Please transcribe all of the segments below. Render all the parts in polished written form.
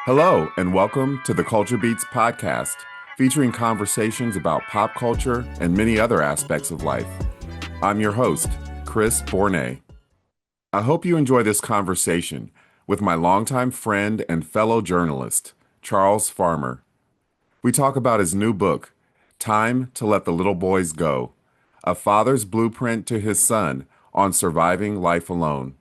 Hello, and welcome to the Culture Beats podcast, featuring conversations about pop culture and many other aspects of life. I'm your host, Chris Bournet. I hope you enjoy this conversation with my longtime friend and fellow journalist, Charles Farmer. We talk about his new book, Time to Let the Little Boys Go, a father's blueprint to his son on surviving life alone.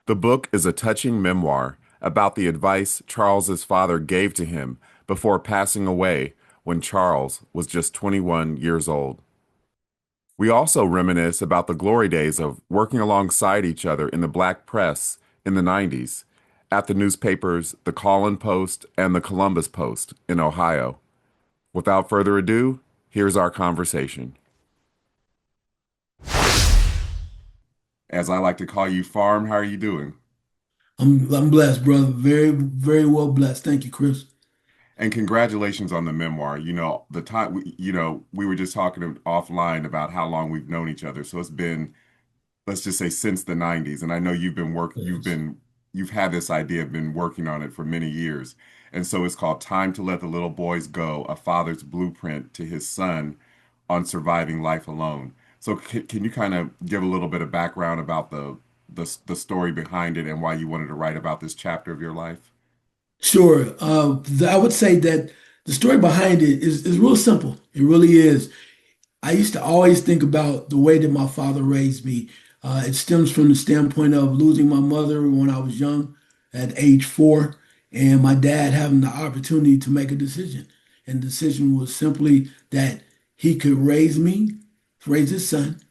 The book is a touching memoir about the advice Charles's father gave to him before passing away when Charles was just 21 years old. We also reminisce about the glory days of working alongside each other in the black press in the 90s at the newspapers The Call Post and the Columbus Post in Ohio. Without further ado, here's our conversation. As I like to call you, Farm, how are you doing? I'm blessed, brother. Very, very well blessed. Thank you, Chris. And congratulations on the memoir. The time we were just talking offline about how long we've known each other. So it's been, let's just say, since the 90s. And I know Yes. you've had this idea, been working on it for many years. And so it's called Time to Let the Little Boys Go, a father's blueprint to his son on surviving life alone. So can you kind of give a little bit of background about the story behind it and why you wanted to write about this chapter of your life? Sure. I would say that the story behind it is real simple. It really is. I used to always think about the way that my father raised me. It stems from the standpoint of losing my mother when I was young, at age 4, and my dad having the opportunity to make a decision. And the decision was simply that he could raise me, raise his son,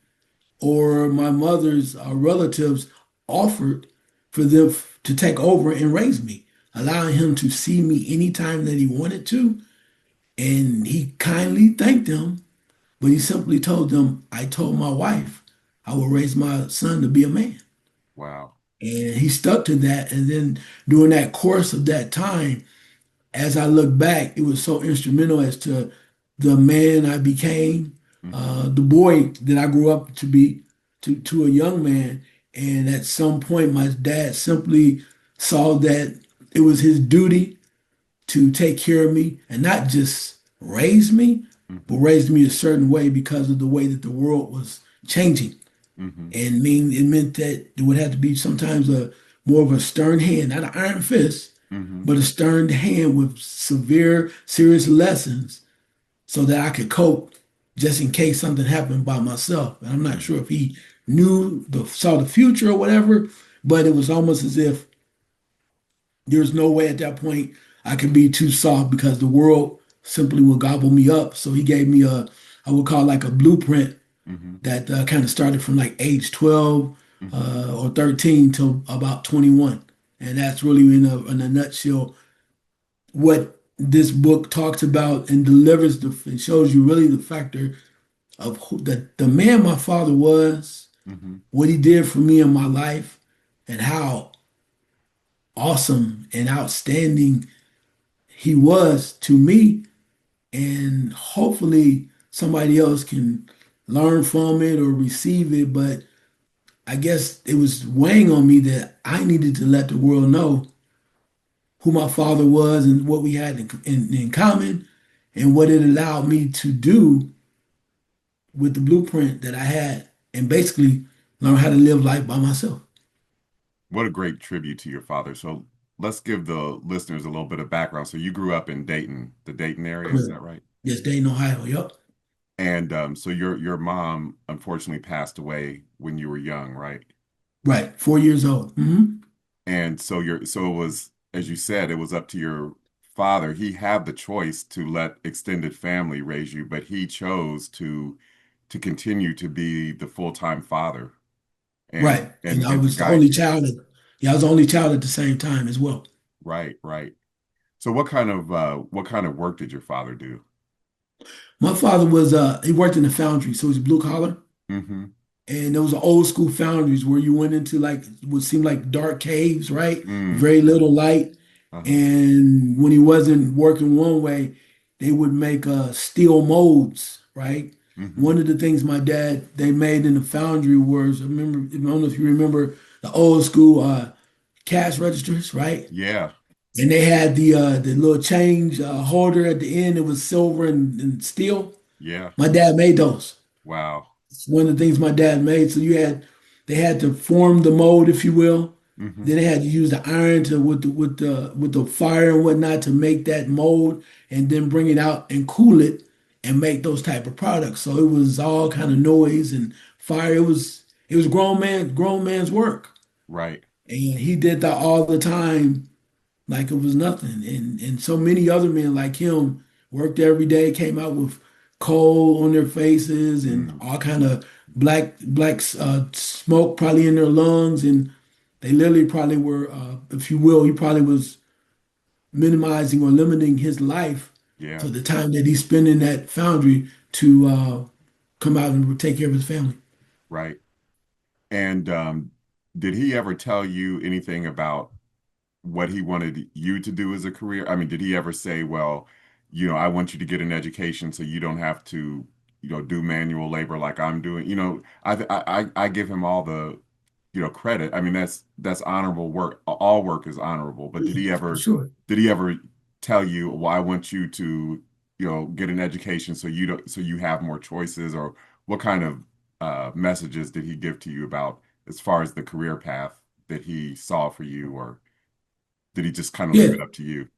or my mother's relatives offered for them to take over and raise me, allowing him to see me anytime that he wanted to. And he kindly thanked them, but he simply told them, I told my wife I will raise my son to be a man. Wow. And he stuck to that. And then during that course of that time, as I look back, it was so instrumental as to the man I became, Hmm. the boy that I grew up to be, to a young man. And at some point, my dad simply saw that it was his duty to take care of me and not just raise me, but Hmm. raise me a certain way because of the way that the world was changing. Hmm. And mean it meant that it would have to be sometimes a more of a stern hand, not an iron fist, Hmm. but a stern hand with severe, serious lessons so that I could cope just in case something happened by myself. And I'm not sure Hmm. if he saw the future or whatever, but it was almost as if there's no way at that point I could be too soft because the world simply will gobble me up. So he gave me I would call like a blueprint Hmm. that kind of started from like age 12 Hmm. or 13 till about 21. And that's really in a nutshell what this book talks about and delivers it shows you really the factor of the man my father was, Hmm. what he did for me in my life, and how awesome and outstanding he was to me. And hopefully somebody else can learn from it or receive it. But I guess it was weighing on me that I needed to let the world know who my father was and what we had in common and what it allowed me to do with the blueprint that I had and basically learn how to live life by myself. What a great tribute to your father. So let's give the listeners a little bit of background. So you grew up in Dayton, the Dayton area, is Correct. that right? Yes, Dayton, Ohio. Yep. And so your mom unfortunately passed away when you were young, right? Right. 4 years old. And so it was, as you said, it was up to your father. He had the choice to let extended family raise you, but he chose to continue to be the full-time father and Right. and And I and to was the guide only you. child. Yeah, I was the only child at the same time as well. Right, right. So what kind of work did your father do? My father was he worked in the foundry, so he's blue collar. Mm-hmm. And those are old school foundries where you went into like what seemed like dark caves, right? Mm. Very little light. Uh-huh. And when he wasn't working one way, they would make steel molds, right? Mm-hmm. One of the things my dad they made in the foundry was I don't know if you remember the old school cash registers, right? Yeah. and they had the little change holder at the end. It was silver and steel. Yeah. My dad made those. Wow. It's one of the things my dad made. So they had to form the mold, if you will. Hmm. Then they had to use the iron to with the fire and whatnot to make that mold, and then bring it out and cool it and make those type of products. So it was all kind of noise and fire. It was grown man's work, Right. and he did that all the time like it was nothing. And so many other men like him worked every day, came out with coal on their faces and Mm. all kind of black smoke probably in their lungs, and they literally probably were, if you will, he probably was minimizing or limiting his life Yeah. to the time that he spent in that foundry to come out and take care of his family. Right. And did he ever tell you anything about what he wanted you to do as a career? I mean, did he ever say, well, I want you to get an education so you don't have to, do manual labor like I'm doing? I give him all the, credit. I mean, that's honorable work. All work is honorable. But For sure. did he ever tell you, well, I want you to, get an education so you have more choices, or what kind of messages did he give to you about as far as the career path that he saw for you, or did he just kind of leave Yeah, it up to you?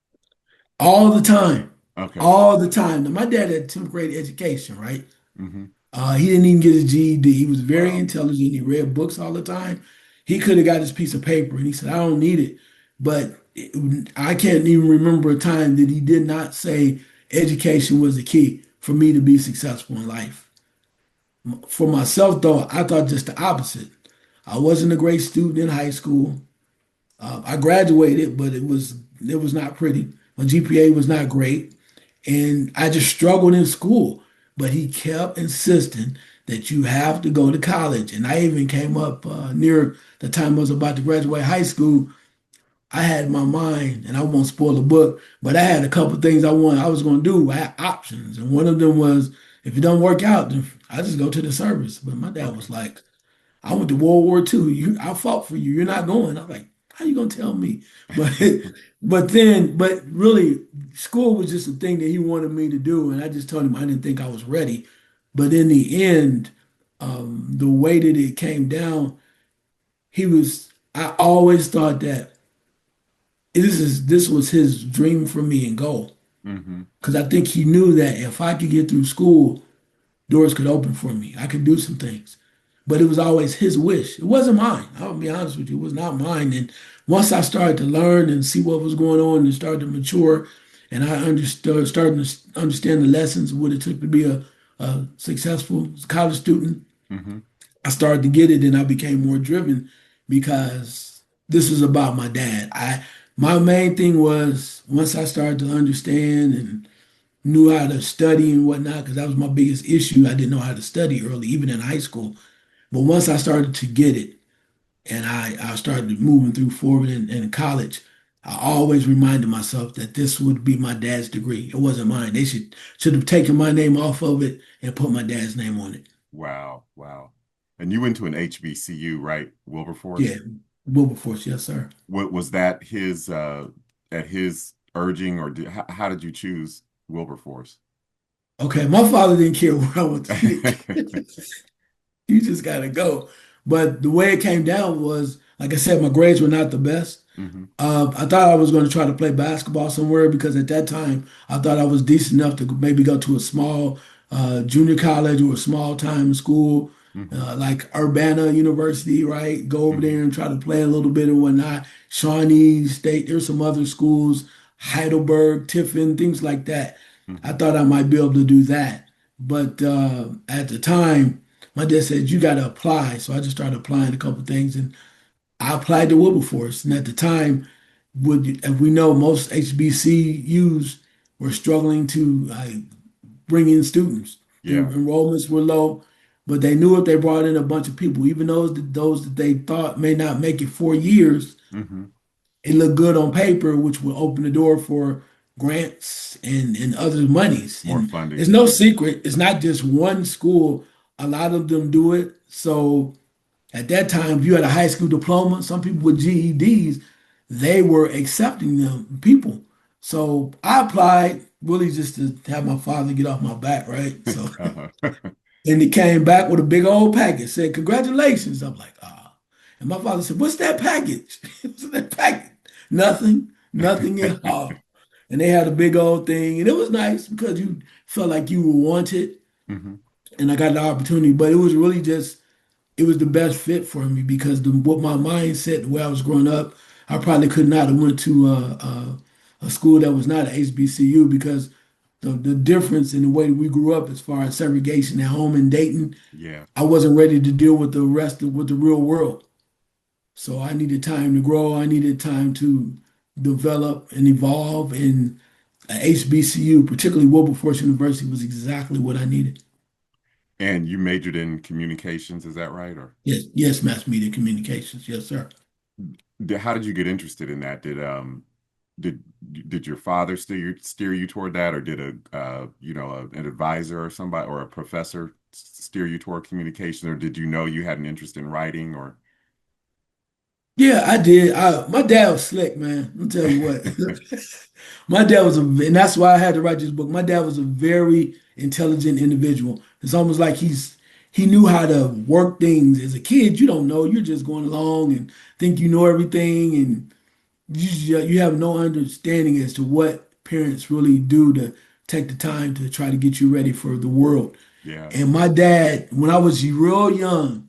all the time. Okay. All the time. Now, my dad had 10th grade education, right? Hmm. He didn't even get his GED. He was very Wow. intelligent. He read books all the time. He could have got his piece of paper, and he said, "I don't need it." But I can't even remember a time that he did not say education was the key for me to be successful in life. For myself, though, I thought just the opposite. I wasn't a great student in high school. I graduated, but it was not pretty. My GPA was not great, and I just struggled in school. But he kept insisting that you have to go to college. And I even came up near the time I was about to graduate high school. I had in my mind, and I won't spoil the book, but I had a couple things I was going to do. I had options, and one of them was if it don't work out, then I just go to the service. But my dad Okay. was like, I went to World War II. I fought for you. You're not going. I'm like, how you gonna tell me? But but really, school was just a thing that he wanted me to do, and I just told him I didn't think I was ready. But in the end, the way that it came down, he was. I always thought that this was his dream for me and goal, Hmm. because I think he knew that if I could get through school, doors could open for me. I could do some things. But it was always his wish. It wasn't mine. I'll be honest with you. It was not mine. And once I started to learn and see what was going on and started to mature, and I understood, starting to understand the lessons of what it took to be a successful college student, Hmm. I started to get it and I became more driven because this was about my dad. My main thing was once I started to understand and knew how to study and whatnot, because that was my biggest issue. I didn't know how to study early, even in high school. But once I started to get it and I started moving through forward in college, I always reminded myself that this would be my dad's degree. It wasn't mine. They should have taken my name off of it and put my dad's name on it. Wow. Wow. And you went to an HBCU, right? Wilberforce? Yeah, Wilberforce, yes, sir. What was that at his urging, or how did you choose Wilberforce? Okay, my father didn't care where I went. You just gotta go. But the way it came down was, like I said, my grades were not the best. Hmm. I thought I was going to try to play basketball somewhere because at that time I thought I was decent enough to maybe go to a small junior college or a small time school Hmm. like Urbana University, right? Go over Hmm. there and try to play a little bit and whatnot. Shawnee State, there's some other schools, Heidelberg, Tiffin, things like that. I Hmm. thought I might be able to do that. But at the time, my dad said, you got to apply. So I just started applying a couple things and I applied to Wilberforce, and at the time, as we know, most HBCUs were struggling to bring in students. Their Yeah. enrollments were low, but they knew if they brought in a bunch of people, even those that they thought may not make it 4 years, Hmm. it looked good on paper, which would open the door for grants and other monies. More And funding. it's no secret, it's not just one school. A lot of them do it. So at that time, if you had a high school diploma, some people with GEDs, they were accepting them people. So I applied really just to have my father get off my back, right? So Uh-huh. and he came back with a big old package, said, "Congratulations." I'm like, ah. And my father said, "What's that package?" What's that package? Nothing, nothing at all. And they had a big old thing, and it was nice because you felt like you were wanted, Hmm. and I got the opportunity. But it was really just it was the best fit for me because what my mindset, the way I was growing up, I probably could not have went to a school that was not an HBCU because the difference in the way that we grew up as far as segregation at home in Dayton, Yeah. I wasn't ready to deal with the rest of with the real world. So I needed time to grow. I needed time to develop and evolve. And HBCU, particularly Wilberforce University, was exactly what I needed. And you majored in communications, is that right? Or Yes, yes, mass media communications. Yes, sir. how did you get interested in that? Did did your father steer you toward that, or did an advisor or somebody or a professor steer you toward communication, or did you know you had an interest in writing or? Yeah, I did. My dad was slick, man. I'll tell you what. My dad was and that's why I had to write this book. My dad was a very intelligent individual. It's almost like he knew how to work things. As a kid, you don't know. You're just going along and think you know everything, and you have no understanding as to what parents really do to take the time to try to get you ready for the world. Yeah. And my dad, when I was real young,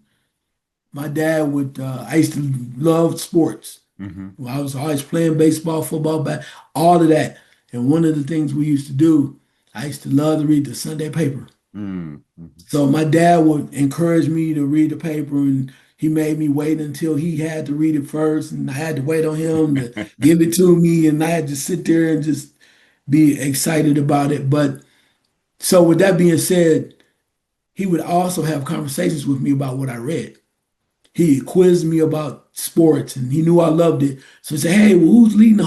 my dad would. I used to love sports. Hmm. Well, I was always playing baseball, football, all of that. And one of the things we used to do, I used to love to read the Sunday paper. Mm-hmm. So my dad would encourage me to read the paper, and he made me wait until he had to read it first, and I had to wait on him to give it to me, and I had to sit there and just be excited about it. But so with that being said, he would also have conversations with me about what I read. He quizzed me about sports, and he knew I loved it. So he said, "Hey, well, who's leading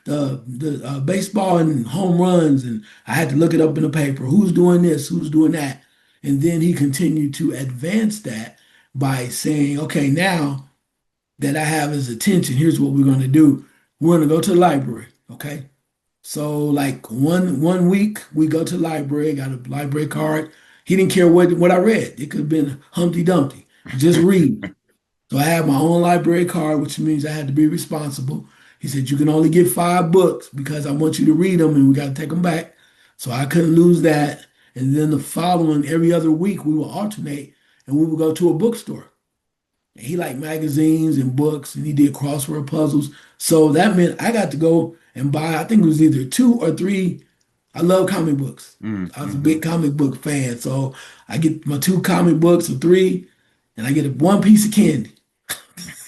the baseball and home runs?" And I had to look it up in the paper. Who's doing this? Who's doing that? And then he continued to advance that by saying, "Okay, now that I have his attention, here's what we're going to do. We're going to go to the library." Okay. So like one week we go to the library, got a library card. He didn't care what I read. It could have been Humpty Dumpty. Just read. So I had my own library card, which means I had to be responsible. He said, "You can only get 5 books because I want you to read them and we got to take them back." So I couldn't lose that. And then the following, every other week, we would alternate and we would go to a bookstore. And he liked magazines and books and he did crossword puzzles. So that meant I got to go and buy, I think it was either 2 or 3. I love comic books. I was a Mm-hmm. big comic book fan. So I get my 2 comic books or 3, and I get one piece of candy.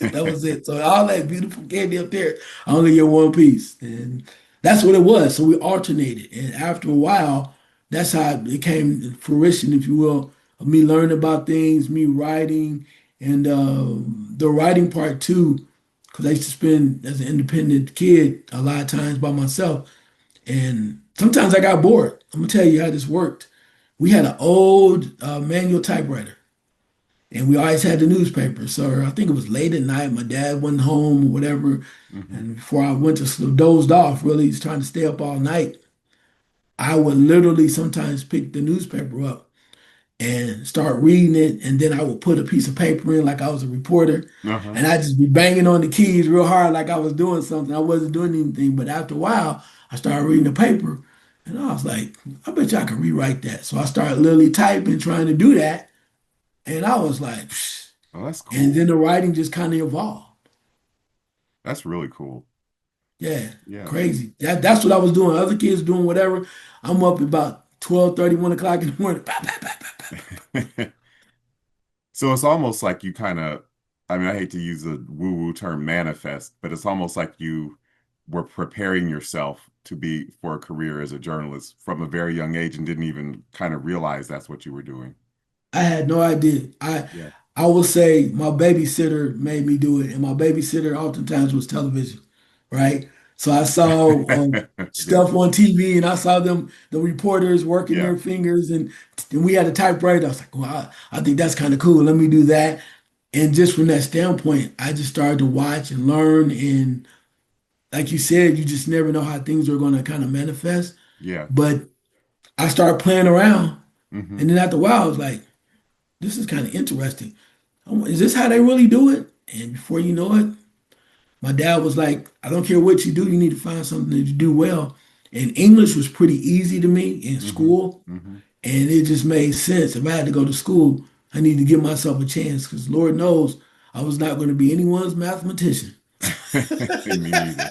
That was it. So all that beautiful candy up there, I only get one piece. And that's what it was. So we alternated. And after a while, that's how it came to fruition, if you will, of me learning about things, me writing, and the writing part too, because I used to spend as an independent kid a lot of times by myself. And sometimes I got bored. I'm gonna tell you how this worked. We had an old manual typewriter. And we always had the newspaper. So I think it was late at night. My dad wasn't home or whatever. Hmm. And before I went to sleep, dozed off, really, he's trying to stay up all night. I would literally sometimes pick the newspaper up and start reading it. And then I would put a piece of paper in like I was a reporter. Uh-huh. And I'd just be banging on the keys real hard like I was doing something. I wasn't doing anything. But after a while, I started reading the paper. And I was like, I bet you I can rewrite that. So I started literally typing, trying to do that. And I was like, psh. Oh, that's And cool. then the writing just kind of evolved. That's really cool. Yeah, Yeah. crazy. That's what I was doing. Other kids doing whatever. I'm up about 12:30, 1 o'clock in the morning. Bah, bah, bah, bah, bah, bah. So it's almost like you kind of, I mean, I hate to use a woo-woo term manifest, but it's almost like you were preparing yourself to be for a career as a journalist from a very young age and didn't even kind of realize that's what you were doing. I had no idea. Yeah. I will say my babysitter made me do it, and my babysitter oftentimes was television, right? So I saw Yeah. stuff on TV, and I saw the reporters working Yeah. their fingers, and we had a typewriter. I was like, well, I think that's kind of cool. Let me do that. And just from that standpoint, I just started to watch and learn, and like you said, you just never know how things are going to kind of manifest. Yeah. But I started playing around, Hmm. and then after a while, I was like, this is kind of interesting. Is this how they really do it? And before you know it, my dad was like, I don't care what you do, you need to find something that you do well. And English was pretty easy to me in Hmm. school. Hmm. And it just made sense. If I had to go to school, I need to give myself a chance because Lord knows I was not going to be anyone's mathematician. Me neither.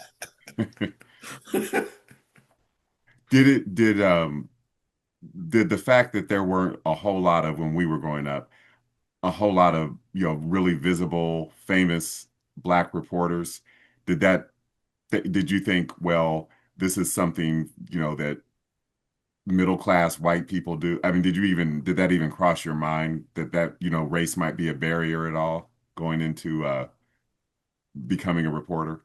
Did the fact that there weren't a whole lot of, when we were growing up, a whole lot of, really visible, famous black reporters, did that did you think, well, this is something, that middle class white people do? I mean, did that even cross your mind that race might be a barrier at all going into becoming a reporter?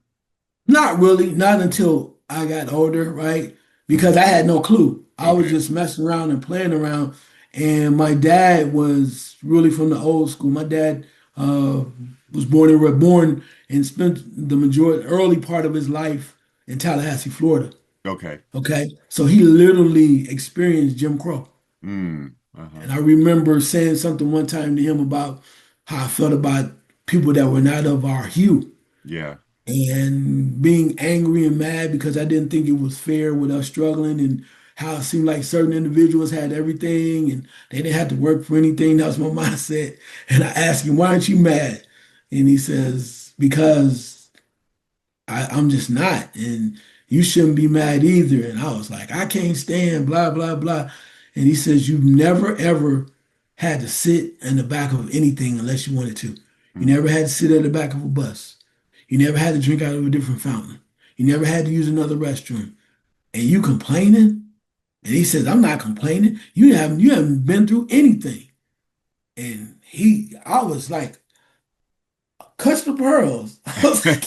Not really, not until I got older, right? Because Hmm. I had no clue. I was Okay. just messing around and playing around. And my dad was really from the old school. My dad uh, was born and spent the majority, early part of his life in Tallahassee, Florida. Okay. Okay. So he literally experienced Jim Crow. Mm. Uh-huh. And I remember saying something one time to him about how I felt about people that were not of our hue Yeah. and being angry and mad because I didn't think it was fair with us struggling and how it seemed like certain individuals had everything and they didn't have to work for anything. That was my mindset. And I asked him, why aren't you mad? And he says, because I'm just not. And you shouldn't be mad either. And I was like, I can't stand blah, blah, blah. And he says, you've never, ever had to sit in the back of anything unless you wanted to. You Mm. never had to sit at the back of a bus. You never had to drink out of a different fountain. You never had to use another restroom. And you complaining? And he says, I'm not complaining. You haven't been through anything. And I was like, clutch the pearls. I was like,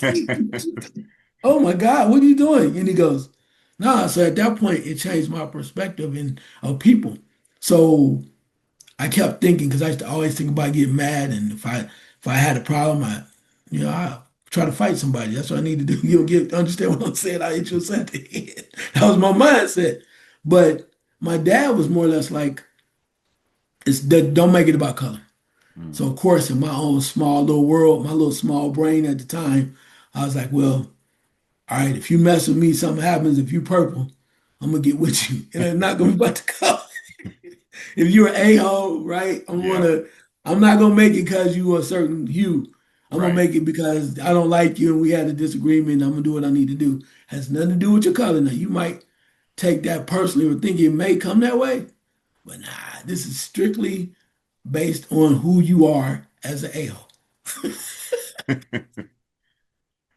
oh my God, what are you doing? And he goes, nah. So at that point, it changed my perspective and of people. So I kept thinking because I used to always think about getting mad, and if I had a problem, I try to fight somebody. That's what I need to do. You'll get understand what I'm saying. I hit you upside the head. That was my mindset. But my dad was more or less like, it's that don't make it about color. Mm. So of course, in my own small little world, my little small brain at the time, I was like, well, all right, if you mess with me, something happens. If you purple, I'm gonna get with you. And it's not gonna be about the color. If you're an a-hole, right? Yeah. I'm not gonna make it because you a certain hue. I'm gonna Right. make it because I don't like you and we had a disagreement. I'm gonna do what I need to do. Has nothing to do with your color. Now you might take that personally or think it may come that way, but nah, this is strictly based on who you are as an a-hole.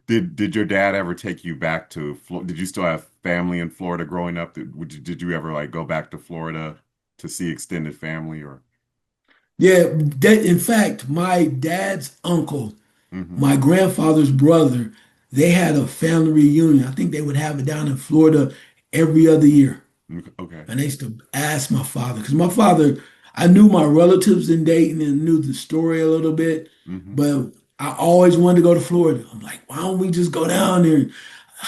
Did your dad ever take you back to Florida? Did you still have family in Florida growing up? Did you ever like go back to Florida to see extended family or? Yeah, that in fact, my dad's uncle, Hmm. my grandfather's brother, they had a family reunion. I think they would have it down in Florida every other year. Okay. And I used to ask my father, because my father, I knew my relatives in Dayton and knew the story a little bit, Hmm. but I always wanted to go to Florida. I'm like, why don't we just go down there?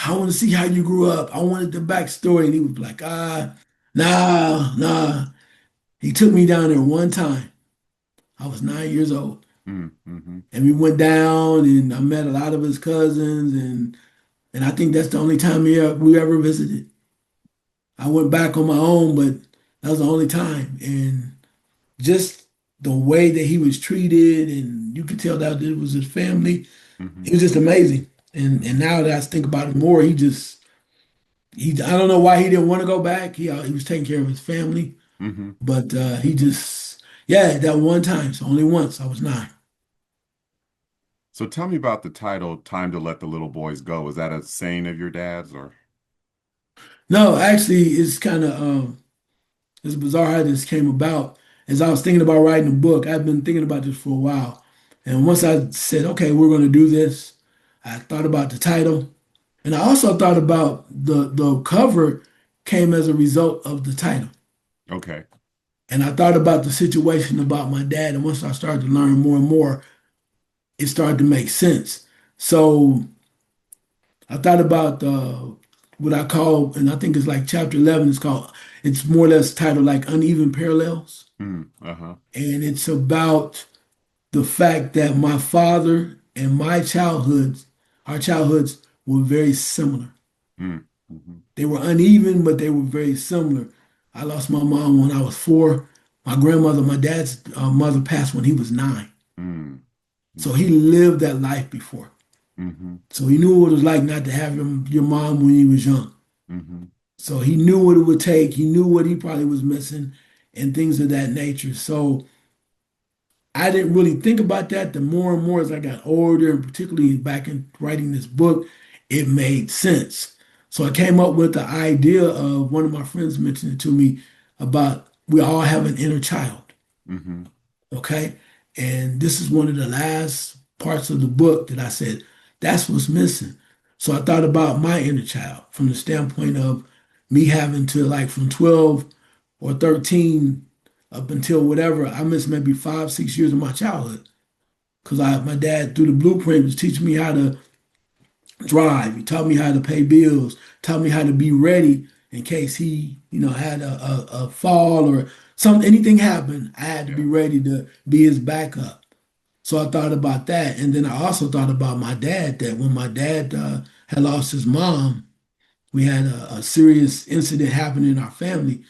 I want to see how you grew up. I wanted the backstory. And he was like, nah, nah. He took me down there one time. I was 9 years old. Mm-hmm. And we went down and I met a lot of his cousins and I think that's the only time we ever visited. I went back on my own, but that was the only time. And just the way that he was treated, and you could tell that it was his family. Hmm. He was just amazing. And now that I think about it more, he I don't know why he didn't want to go back. He was taking care of his family, Hmm. but he just yeah, that one time, so only once I was 9. So tell me about the title "Time to Let the Little Boys Go." Is that a saying of your dad's or? No, actually, it's kind of it's bizarre how this came about. As I was thinking about writing a book, I've been thinking about this for a while. And once I said, okay, we're going to do this, I thought about the title. And I also thought about the cover came as a result of the title. Okay. And I thought about the situation about my dad. And once I started to learn more and more, it started to make sense. So I thought about what I call, and I think it's like chapter 11. It's more or less titled like Uneven Parallels. Mm, uh-huh. And it's about the fact that my father and our childhoods were very similar. Mm, mm-hmm. They were uneven, but they were very similar. I lost my mom when I was 4. My grandmother, my dad's mother passed when he was 9. Mm, So mm-hmm. he lived that life before. Mm-hmm. So he knew what it was like not to have your mom when he was young. Mm-hmm. So he knew what it would take. He knew what he probably was missing and things of that nature. So I didn't really think about that. The more and more as I got older, and particularly back in writing this book, it made sense. So I came up with the idea of one of my friends mentioned it to me about we all have an inner child. Mm-hmm. Okay. And this is one of the last parts of the book that I said, that's what's missing. So I thought about my inner child from the standpoint of me having to, like, from 12 or 13 up until whatever, I missed maybe 5, 6 years of my childhood. Because my dad, through the blueprint, was teaching me how to drive. He taught me how to pay bills, taught me how to be ready in case he, had a fall or anything happened. I had to be Yeah. ready to be his backup. So I thought about that. And then I also thought about my dad, that when my dad had lost his mom, we had a serious incident happen in our family.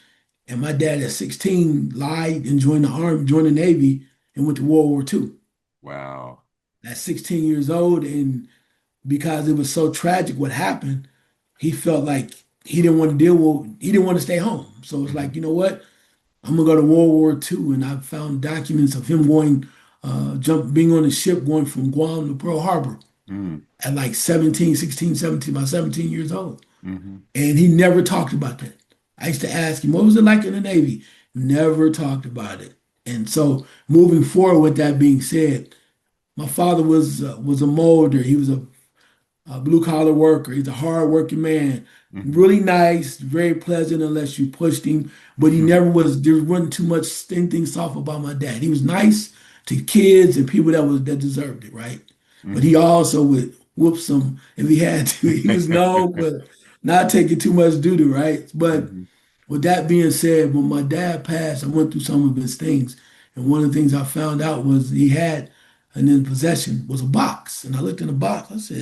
And my dad at 16 lied and joined the army, joined the Navy, and went to World War II Wow. at 16 years old. And because it was so tragic what happened, he felt like he didn't want to stay home. So it's Mm-hmm. like, you know what? I'm gonna go to World War II, and I found documents of him being on a ship going from Guam to Pearl Harbor Mm, at like 17, 16, 17, about 17 years old. mm-hmm. And he never talked about that. I used to ask him, what was it like in the Navy? Never talked about it. And so moving forward with that being said, my father was a molder. He was a blue collar worker. He's a hard working man. Mm-hmm. Really nice, very pleasant unless you pushed him. But he never was, there wasn't too much anything soft about my dad. He was nice to kids and people that deserved it, right? But he Mm-hmm. also would whoop some if he had to. He was known for not taking too much duty, right? But Mm-hmm. with that being said, when my dad passed, I went through some of his things. And one of the things I found out was he had, and in possession was a box. And I looked in the box.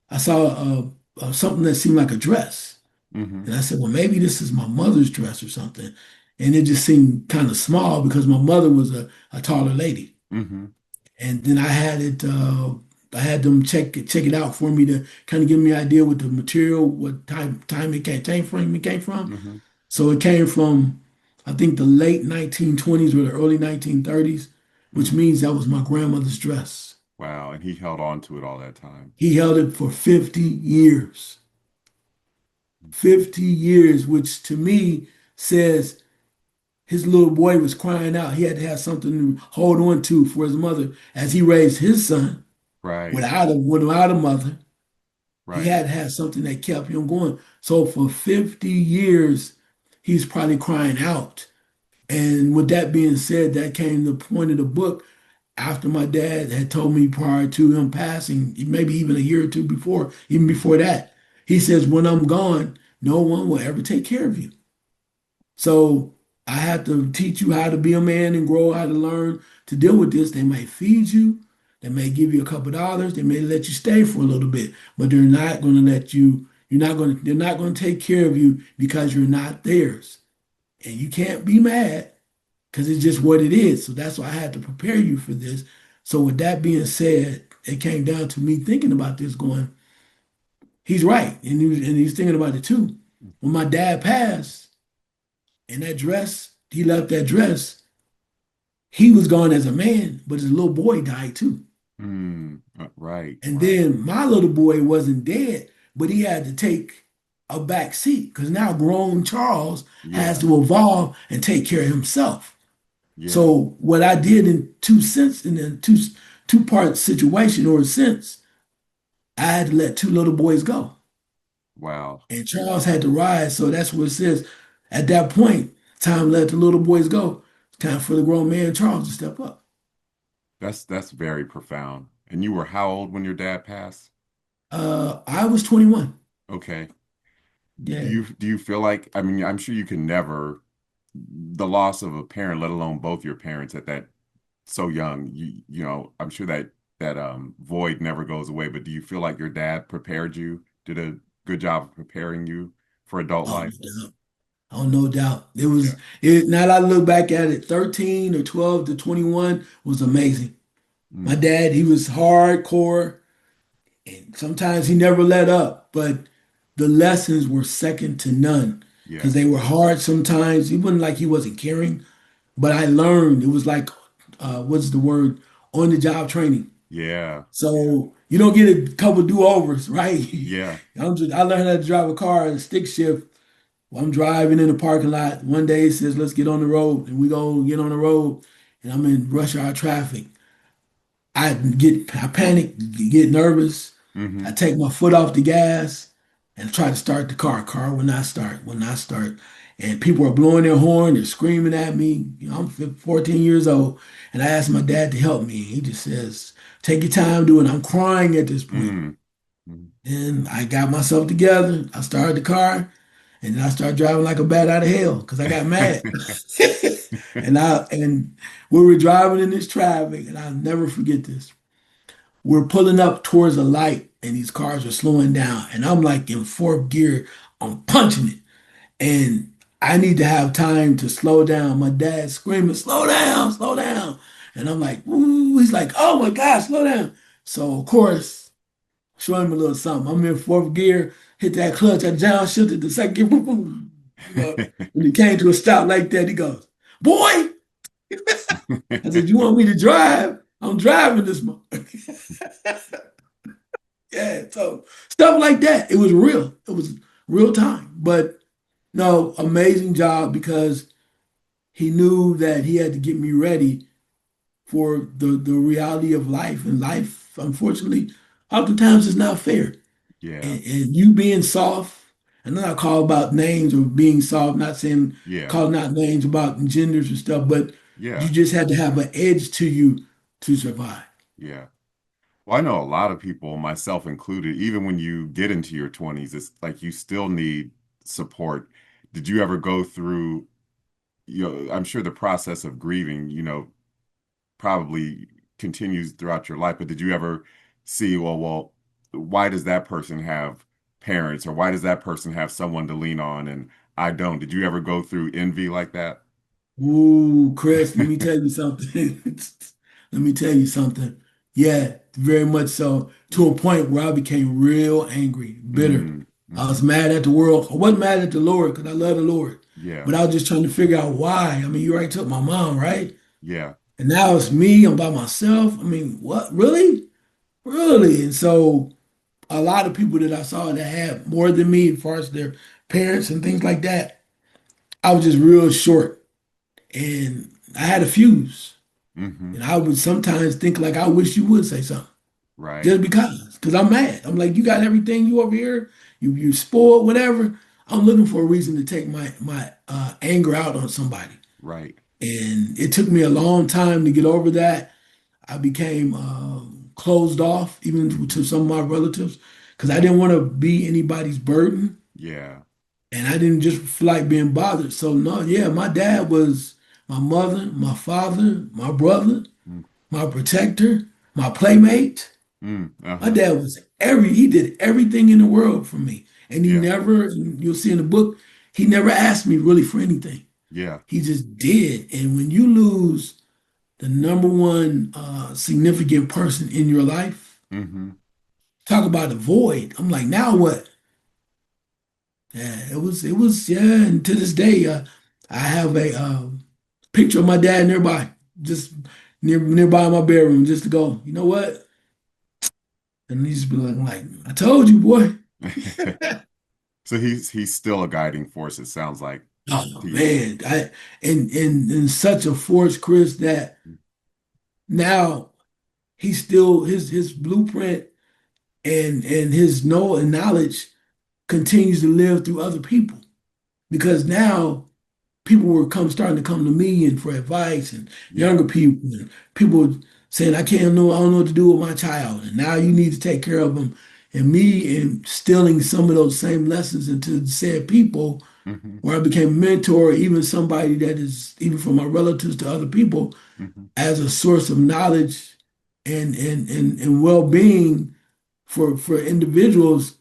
I saw something that seemed like a dress. Mm-hmm. And I said, well, maybe this is my mother's dress or something. And it just seemed kind of small because my mother was a taller lady. Mm-hmm. And then I had them check it out for me to kind of give me an idea what the material, what time it came from. Mm-hmm. So it came from, I think, the late 1920s or the early 1930s, which Mm. means that was my grandmother's dress. Wow. And he held on to it all that time. He held it for 50 years. 50 years, which to me says his little boy was crying out. He had to have something to hold on to for his mother as he raised his son Right. without a mother. He Right. had to have something that kept him going. So for 50 years, he's probably crying out. And with that being said, that came the point of the book after my dad had told me prior to him passing, maybe even a year or two before, even Mm-hmm. before that. He says, when I'm gone, no one will ever take care of you. So I have to teach you how to be a man and grow, how to learn to deal with this. They may feed you, they may give you a couple dollars, they may let you stay for a little bit, but they're not going to they're not going to take care of you because you're not theirs. And you can't be mad because it's just what it is. So that's why I had to prepare you for this. So with that being said, it came down to me thinking about this, going, he's right, and he's thinking about it too. When my dad passed, and that dress, he left that dress. He was gone as a man, but his little boy died too. Mm. Right. And Right. then my little boy wasn't dead, but he had to take a back seat because now grown Charles has Yeah. to evolve and take care of himself. Yeah. So what I did in a two part situation or a sense, I had to let two little boys go. Wow. And Charles had to rise. So that's what it says. At that point, time let the little boys go. Time for the grown man Charles to step up. That's very profound. And you were how old when your dad passed? I was 21. Okay. Do Yeah. you feel like, I mean, I'm sure you can never, the loss of a parent, let alone both your parents at that so young, you know, I'm sure that void never goes away, but do you feel like your dad prepared you, did a good job of preparing you for adult Oh, life? no doubt. Oh, no doubt. It was Yeah. it now that I look back at it, 13 or 12 to 21 was amazing. My Mm, dad, he was hardcore and sometimes he never let up, but the lessons were second to none yeah. because they were hard sometimes. It wasn't like he wasn't caring, but I learned it was like what's the word? On the job training. Yeah. So you don't get a couple do-overs, right? Yeah. I learned how to drive a car in stick shift. Well, I'm driving in the parking lot. One day it says, let's get on the road. And we go get on the road. And I'm in rush hour traffic. I panic, get nervous. I Hmm. take my foot off the gas and try to start the car. Car will not start. And people are blowing their horn, they're screaming at me. You know, I'm 14 years old. And I asked my dad to help me. He just says, take your time, do it. I'm crying at this point. Mm, mm. And I got myself together. I started the car. And then I started driving like a bat out of hell because I got mad. And we were driving in this traffic, and I'll never forget this. We're pulling up towards a light, and these cars are slowing down, and I'm like in fourth gear. I'm punching it, and I need to have time to slow down. My dad's screaming, slow down," and I'm like, "Ooh!" He's like, "Oh my God, slow down!" So of course. Show him a little something. I'm in fourth gear, hit that clutch, I downshifted the second gear, boom, boom. You know, when he came to a stop like that, he goes, "Boy," I said, "You want me to drive? I'm driving this month." Yeah, so stuff like that. It was real. It was real time. But no, amazing job because he knew that he had to get me ready for the reality of life. And life, unfortunately, oftentimes is not fair. Yeah. And you being soft, and then I call about names or being soft, not saying Yeah. calling out names about genders and stuff, but you Yeah. just had to have an edge to you to survive. Yeah. Well, I know a lot of people, myself included, even when you get into your 20s, it's like you still need support. Did you ever go through, you know, I'm sure the process of grieving, you know, probably continues throughout your life, but did you ever see, well, why does that person have parents or why does that person have someone to lean on and I don't? Did you ever go through envy like that? Ooh, Chris, let me tell you something. Let me tell you something. Yeah, very much so. To a point where I became real angry, bitter. Mm, I was hmm. mad at the world. I wasn't mad at the Lord because I love the Lord, Yeah. but I was just trying to figure out why. I mean, you already took my mom, right? Yeah. And now it's me. I'm by myself. I mean, what? Really? Really? And so a lot of people that I saw that had more than me as far as their parents and things like that, I was just real short. And I had a fuse. Hmm. And I would sometimes think like, I wish you would say something. Right. Just because I'm mad. I'm like, you got everything you over here, you spoiled, whatever. I'm looking for a reason to take my anger out on somebody. Right. And it took me a long time to get over that. I became closed off, even to Hmm. some of my relatives, because I didn't want to be anybody's burden, Yeah. and I didn't just feel like being bothered. So no, yeah, my dad was my mother, my father, my brother, Mm, my protector, my playmate. mm, My uh-huh. dad was he did everything in the world for me, and he Yeah. never. You'll see in the book, he never asked me really for anything. Yeah. He just did, and when you lose the number one significant person in your life. Hmm. Talk about a void. I'm like, now what? Yeah, yeah, and to this day, I have a picture of my dad nearby, just nearby my bedroom, just to go, you know what? And he just be like, I told you, boy. So he's still a guiding force, it sounds like, Oh to you. man, and such a force, Chris, that now he's still his blueprint and his know and knowledge continues to live through other people because now people were starting to come to me and for advice and Yeah. younger people and people saying I don't know what to do with my child and now you need to take care of them And me instilling some of those same lessons into said people, Hmm. where I became a mentor, even somebody that is, even from my relatives to other people, Hmm. as a source of knowledge and well-being for individuals.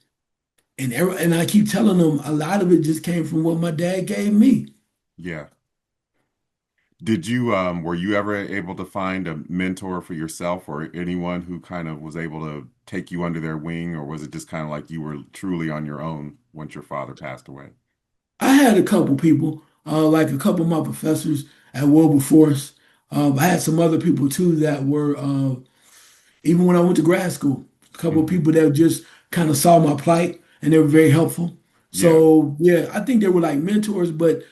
And I keep telling them a lot of it just came from what my dad gave me. Yeah. Did you were you ever able to find a mentor for yourself or anyone who kind of was able to take you under their wing, or was it just kind of like you were truly on your own once your father passed away? I had a couple people, like a couple of my professors at Wilberforce. I had some other people too that were, even when I went to grad school, a couple of Hmm. people that just kind of saw my plight and they were very helpful. Yeah. So yeah, I think they were like mentors, but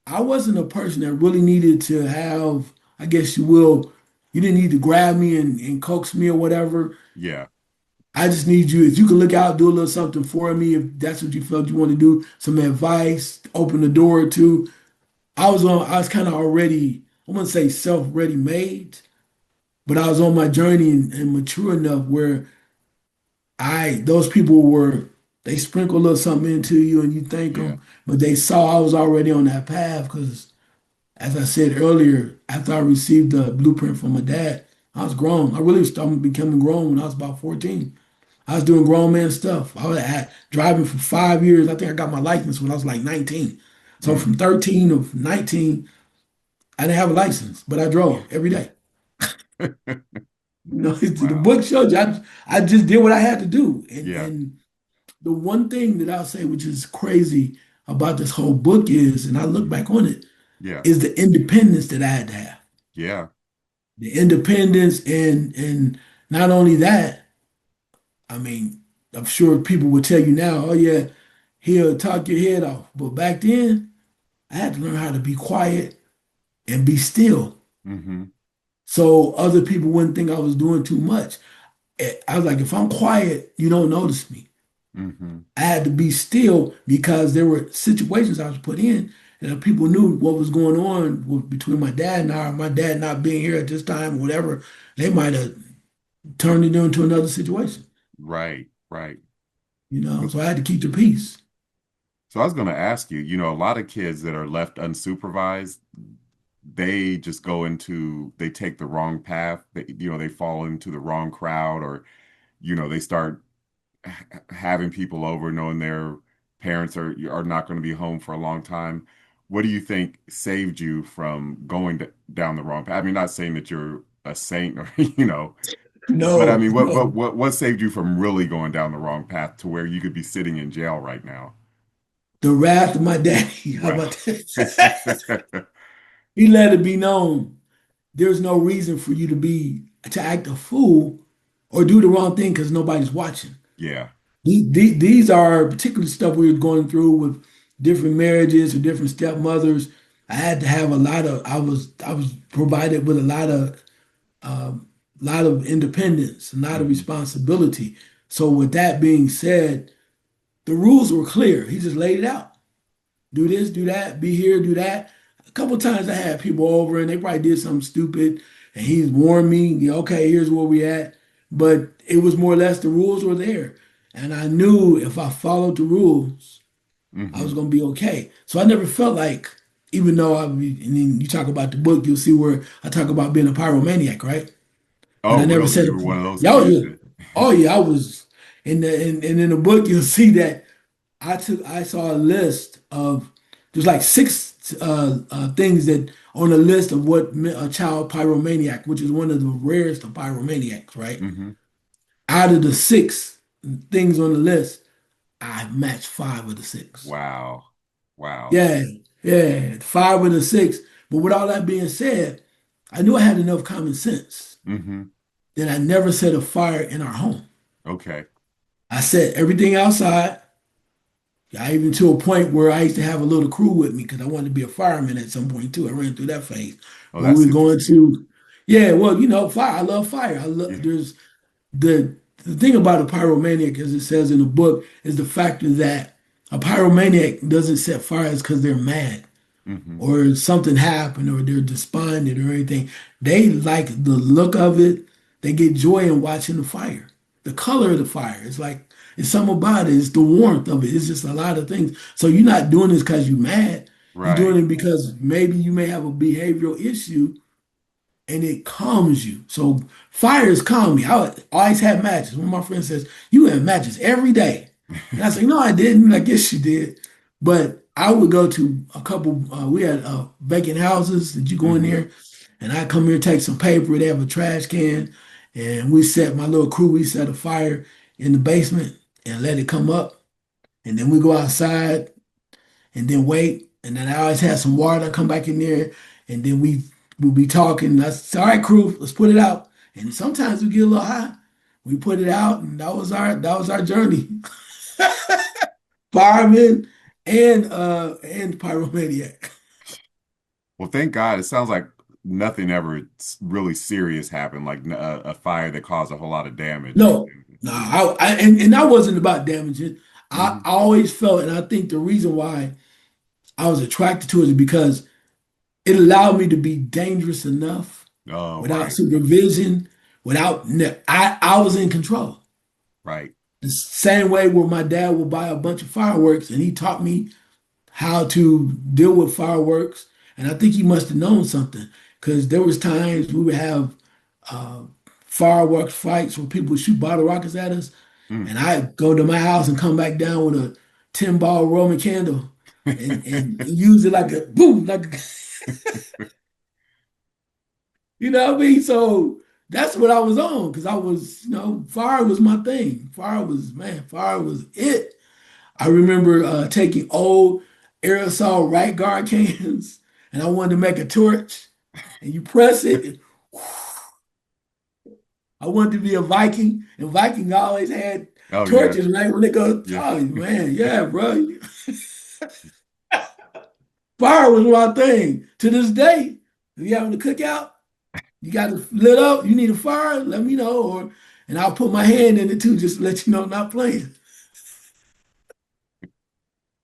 I wasn't a person that really needed to have, I guess you will, you didn't need to grab me and coax me or whatever. Yeah. I just need you, if you can look out, do a little something for me, if that's what you felt you want to do, some advice, open the door or two. I was kind of already, I wouldn't say self-ready made, but I was on my journey and mature enough where those people were, they sprinkle a little something into you and you thank Yeah. them, but they saw I was already on that path because, as I said earlier, after I received the blueprint from my dad, I was grown. I really started becoming grown when I was about 14. I was doing grown man stuff. I was driving for 5 years. I think I got my license when I was like 19. So Mm. from 13 to 19, I didn't have a license, but I drove every day. You know, the Wow. book showed you. I just did what I had to do. Yeah. And the one thing that I'll say, which is crazy about this whole book is, and I look Mhm. back on it, Yeah. is the independence that I had to have. Yeah. The independence and not only that, I mean, I'm sure people would tell you now, oh yeah, he'll talk your head off. But back then, I had to learn how to be quiet and be still. Hmm. So other people wouldn't think I was doing too much. I was like, if I'm quiet, you don't notice me. Hmm. I had to be still because there were situations I was put in, and if people knew what was going on between my dad and I, or my dad not being here at this time, whatever, they might have turned it into another situation, Right. Right. you know. So I had to keep the peace. So I was going to ask you, a lot of kids that are left unsupervised, they just they take the wrong path. They fall into the wrong crowd, or, they start having people over knowing their parents are not going to be home for a long time. What do you think saved you from going down the wrong path? I mean, not saying that you're a saint or, but I No, mean, no, what saved you from really going down the wrong path to where you could be sitting in jail right now? the wrath of my daddy. How Well, about that? He let it be known there's no reason for you to act a fool or do the wrong thing because nobody's watching. yeah. These are particular stuff we were going through with different marriages or different stepmothers. I had to have a lot of. I was provided with lot of independence, a lot of Hmm. responsibility. So with that being said, the rules were clear. He just laid it out. Do this, do that, be here, do that. A couple times I had people over and they probably did something stupid, and he's warned me, yeah, okay, here's where we at. But it was more or less the rules were there. And I knew if I followed the rules, I was Hmm. gonna be okay. So I never felt like, even though and then you talk about the book, you'll see where I talk about being a pyromaniac, right? But Oh, I never really? said, You were one of those y'all, kids yeah, that, oh yeah, I was and in the book you'll see that I saw a list of there's like six things that on a list of what a child pyromaniac, which is one of the rarest of pyromaniacs, right? hmm. Out of the six things on the list, I matched five of the six. Wow. Wow. Yeah, yeah, five of the six. But with all that being said, I knew I had enough common sense Hmm. that I never set a fire in our home. Okay. I set everything outside. I even to a point where I used to have a little crew with me because I wanted to be a fireman at some point too. I ran through that phase Oh, where we that's were going interesting. to, yeah, well, fire. I love fire. I love Yeah. there's the thing about a pyromaniac, as it says in the book, is the factor that a pyromaniac doesn't set fires because they're mad Hmm. or something happened or they're despondent or anything. They like the look of it. They get joy in watching the fire, the color of the fire. It's like It's something about it. It's the warmth of it. It's just a lot of things. So you're not doing this because you're mad. You're doing Right. it because maybe you may have a behavioral issue and it calms you. So fires calm me. I always have matches. One of my friends says, "You have matches every day." And I say, "No, I didn't." I guess you did. But I would go to a couple, we had vacant houses that you go in Hmm. there, and I come here, take some paper. They have a trash can, and we set my little crew, we set a fire in the basement and let it come up. And then we go outside and then wait. And then I always have some water. I come back in there, and then we'll be talking. I say, "All right, crew, let's put it out." And sometimes we get a little high. We put it out, and that was our journey. Fireman and pyromaniac. Well, thank God. It sounds like nothing ever really serious happened, like a fire that caused a whole lot of damage or No, anything. no, and that wasn't about damaging. I Hmm. always felt, and I think the reason why I was attracted to it is because it allowed me to be dangerous enough Oh, without right, supervision, I was in control. right. The same way where my dad would buy a bunch of fireworks and he taught me how to deal with fireworks. And I think he must have known something because there was times we would have uh, fireworks fights where people would shoot bottle rockets at us. Mm. And I'd go to my house and come back down with a 10 ball Roman candle and use it like a boom, like you know what I mean? So that's what I was on because I was, fire was my thing. Fire was it. I remember taking old aerosol right guard cans and I wanted to make a torch and you press it. And I wanted to be a Viking and Viking always had Oh, yeah, torches, right? When they go, yeah. oh man, yeah, bro. Fire was my thing. To this day, if you having a cookout, you got it lit up, you need a fire, let me know, and I'll put my hand in it too, just to let you know I'm not playing.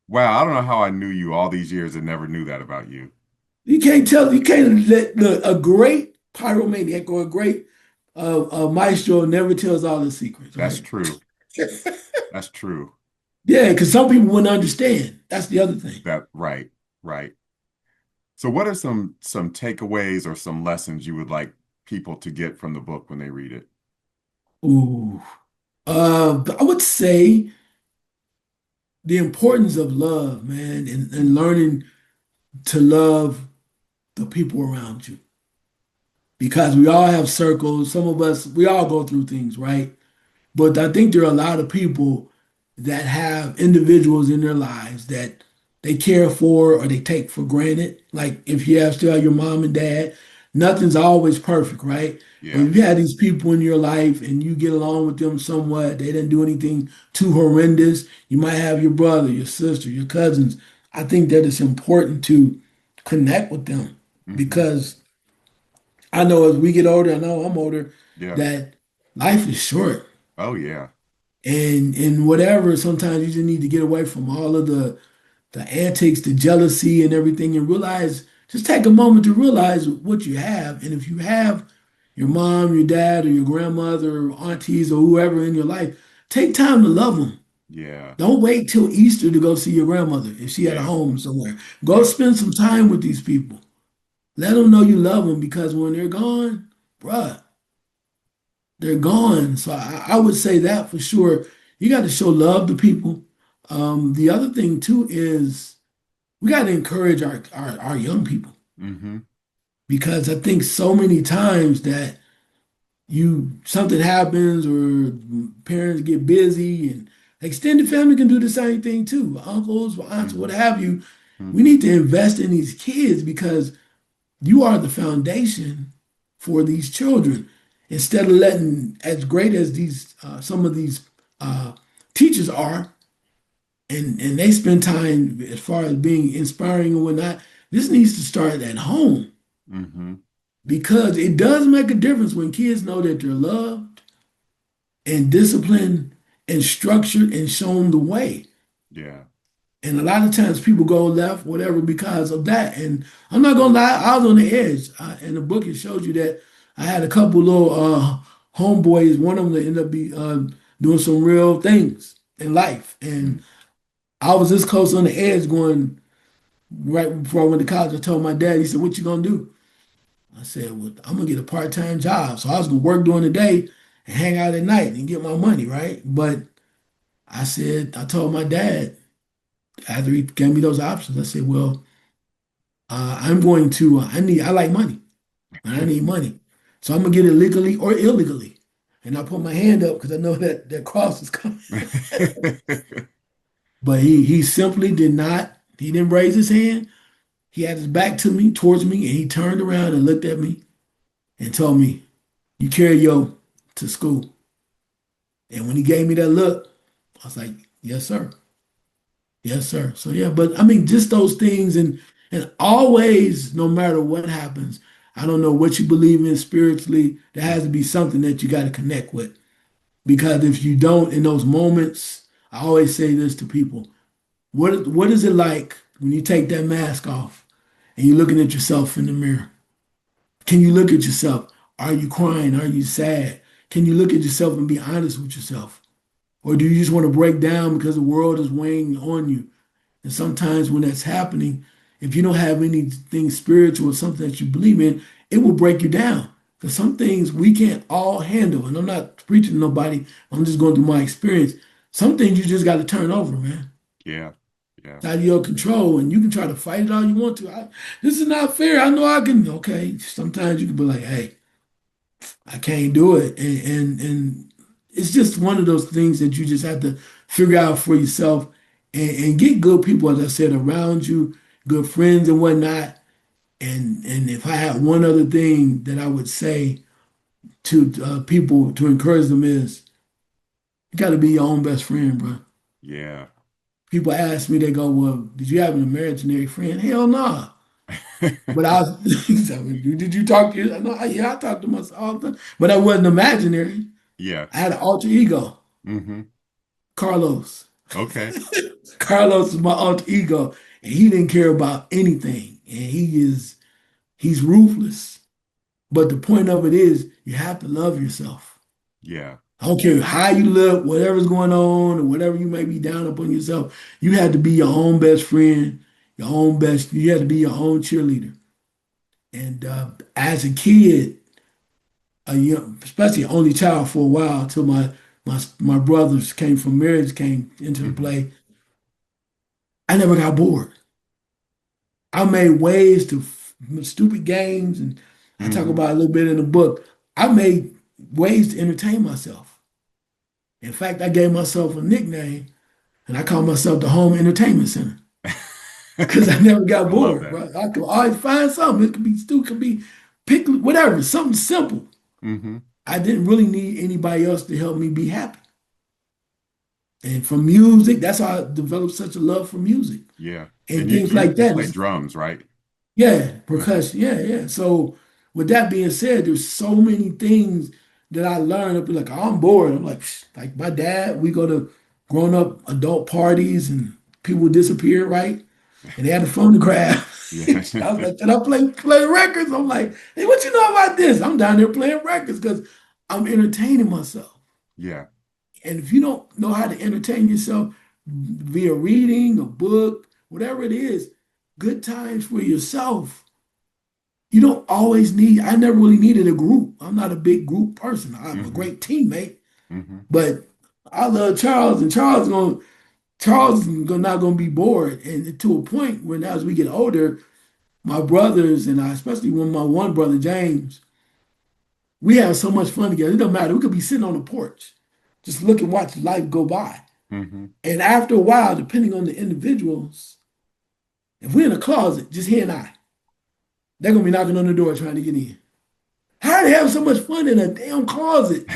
Wow, I don't know how I knew you all these years and never knew that about you. You can't let a great pyromaniac or a great maestro never tells all the secrets, That's right? true. That's true. Yeah, because some people wouldn't understand. That's the other thing. That right, right. So what are some takeaways or some lessons you would like people to get from the book when they read it? Ooh. I would say the importance of love, man, and learning to love the people around you. Because we all have circles. Some of us, we all go through things, right? But I think there are a lot of people that have individuals in their lives that they care for or they take for granted. Like if you have still have your mom and dad, nothing's always perfect, right? But Yeah. if you have these people in your life and you get along with them somewhat, they didn't do anything too horrendous. You might have your brother, your sister, your cousins. I think that it's important to connect with them Hmm. because I know as we get older, I know I'm older, Yeah. that life is short. Oh, yeah. And whatever, sometimes you just need to get away from all of the antics, the jealousy and everything and realize, just take a moment to realize what you have. And if you have your mom, your dad, or your grandmother, or aunties, or whoever in your life, take time to love them. Yeah. Don't wait till Easter to go see your grandmother if she had a Yeah. home somewhere. Go Yeah. spend some time with these people. Let them know you love them because when they're gone, bruh, they're gone. So I would say that for sure. You got to show love to people. The other thing too is we got to encourage our young people Hmm. because I think so many times that you something happens or parents get busy and extended family can do the same thing too. Uncles, aunts, what Hmm. have you. We Hmm. need to invest in these kids because you are the foundation for these children. Instead of letting, as great as these some of these uh, teachers are, and they spend time as far as being inspiring and whatnot, this needs to start at home Hmm. because it does make a difference when kids know that they're loved and disciplined and structured and shown the way. Yeah. And a lot of times people go left, whatever, because of that. And I'm not gonna lie, I was on the edge. In the book, it shows you that I had a couple little homeboys. One of them that ended up doing some real things. in life. Mm. And I was this close on the edge going right before I went to college. I told my dad, he said, "What you gonna do?" I said, "Well, I'm gonna get a part-time job." So I was gonna work during the day and hang out at night and get my money, right? But I told my dad after he gave me those options, I said, "Well, I'm going to, I like money and I need money. So I'm gonna get it legally or illegally." And I put my hand up because I know that that cross is coming. But he simply did not, he didn't raise his hand. He had his back to me, towards me, and he turned around and looked at me and told me, "You carry yo to school." And when he gave me that look, I was like, "Yes, sir. Yes, sir." So yeah, but I mean, just those things, and always, no matter what happens, I don't know what you believe in spiritually, there has to be something that you got to connect with. Because if you don't in those moments, I always say this to people. What is it like when you take that mask off and you're looking at yourself in the mirror? Can you look at yourself? Are you crying? Are you sad? Can you look at yourself and be honest with yourself? Or do you just want to break down because the world is weighing on you? And sometimes when that's happening, if you don't have anything spiritual or something that you believe in, it will break you down. Because some things we can't all handle. And I'm not preaching to nobody. I'm just going through my experience. Some things you just got to turn over, man. Yeah. Yeah. It's out of your control. And you can try to fight it all you want to. This is not fair. I know I can. Okay. Sometimes you can be like, hey, I can't do it. And it's just one of those things that you just have to figure out for yourself and get good people, as I said, around you, good friends and whatnot. And if I had one other thing that I would say to people to encourage them is you got to be your own best friend, bro. Yeah. People ask me, they go, "Well, did you have an imaginary friend?" Hell no. But I was, did you talk to you? No, yeah, I talked to myself all the time, but I wasn't imaginary. Yeah. I had an alter ego, Hmm. Carlos. Okay. Carlos is my alter ego, and he didn't care about anything. And he's ruthless. But the point of it is, you have to love yourself. Yeah. I don't care how you look, whatever's going on, or whatever you may be down upon yourself. You have to be your own best friend, your own best. You have to be your own cheerleader. And as a kid, especially only child for a while, till my brothers came from marriage came into the Hmm. play. I never got bored. I made ways to stupid games, and I talk Hmm. about a little bit in the book. I made ways to entertain myself. In fact, I gave myself a nickname, and I called myself the Home Entertainment Center because I never got I love bored, that. bro. I could always find something. It could be stupid, could be pick whatever, something simple. Hmm. I didn't really need anybody else to help me be happy. And from music, that's how I developed such a love for music Yeah. and And you things you like you that. play drums, right? Yeah, Hmm. percussion. Yeah, yeah. So with that being said, there's so many things that I learned. I'd be like, "Oh, I'm bored." I'm like, "Psh," like my dad, we go to grown up adult parties and people would disappear, right? And they had a phonograph. Yeah. I was like, "Can I play records?" I'm like, "Hey, what you know about this?" I'm down there playing records because I'm entertaining myself. Yeah. And if you don't know how to entertain yourself via reading, a book, whatever it is, good times for yourself. You don't always need, I never really needed a group. I'm not a big group person. I'm a Hmm. great teammate, Hmm. but I love Charles, and Charles is not gonna be bored. And to a point when as we get older, my brothers and I, especially when my one brother James, we have so much fun together. It don't matter. We could be sitting on the porch, just look and watch life go by. Hmm. And after a while, depending on the individuals, if we're in a closet, just he and I, they're gonna be knocking on the door trying to get in. How do they have so much fun in a damn closet?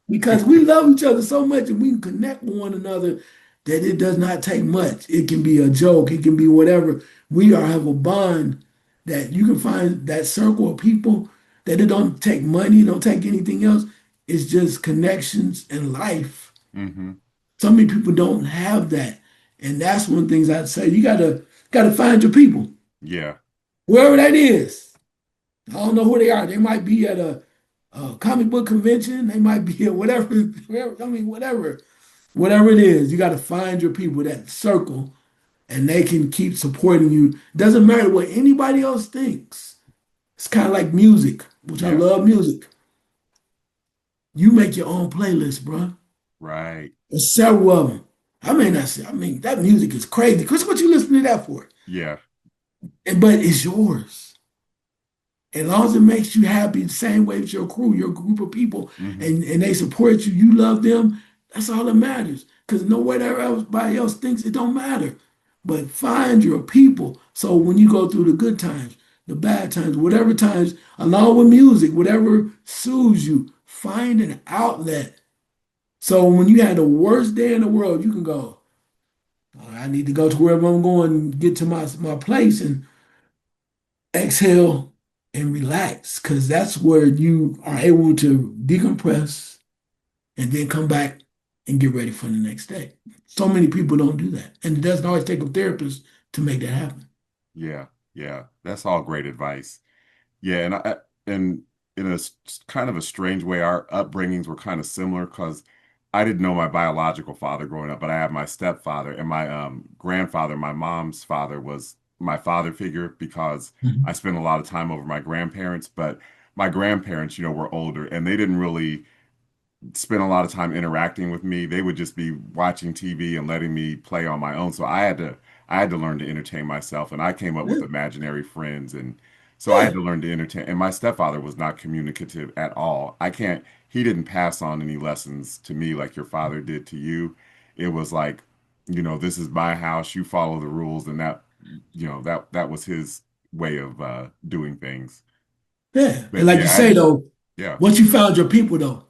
Because we love each other so much and we can connect with one another that it does not take much. It can be a joke, it can be whatever. We are have a bond that you can find that circle of people that it don't take money, don't take anything else. It's just connections and life. Hmm. So many people don't have that. And that's one of the things I'd say. You gotta find your people, Yeah. wherever that is. I don't know who they are. They might be at a comic book convention. They might be at whatever, wherever, I mean, whatever. Whatever it is, you got to find your people, that circle, and they can keep supporting you. Doesn't matter what anybody else thinks. It's kind of like music, which I Yeah. love music. You make your own playlist, bro. Right. There's several of them. I may not say, I mean, that music is crazy. Chris, what you listening to that for? Yeah. But it's yours. As long as it makes you happy, the same way as your crew, your group of people, Hmm. and they support you, you love them, that's all that matters. Because nobody everybody else thinks it don't matter. But find your people. So when you go through the good times, the bad times, whatever times, along with music, whatever soothes you, find an outlet. So when you had the worst day in the world, you can go, I need to go to wherever I'm going and get to my place and exhale and relax because that's where you are able to decompress and then come back and get ready for the next day. So many people don't do that. And it doesn't always take a therapist to make that happen. Yeah. Yeah. That's all great advice. Yeah, and in kind of a strange way, our upbringings were kind of similar because I didn't know my biological father growing up, but I had my stepfather and my grandfather, my mom's father was my father figure because I Mhm. spent a lot of time over my grandparents, but my grandparents, were older and they didn't really spend a lot of time interacting with me. They would just be watching TV and letting me play on my own. So I had to learn to entertain myself and I came up with Yeah. imaginary friends and so I had Yeah. to learn to entertain and my stepfather was not communicative at all. He didn't pass on any lessons to me like your father did to you. It was like, this is my house, you follow the rules and that was his way of doing things. Yeah. And But like you yeah, say though, yeah. once you found your people though,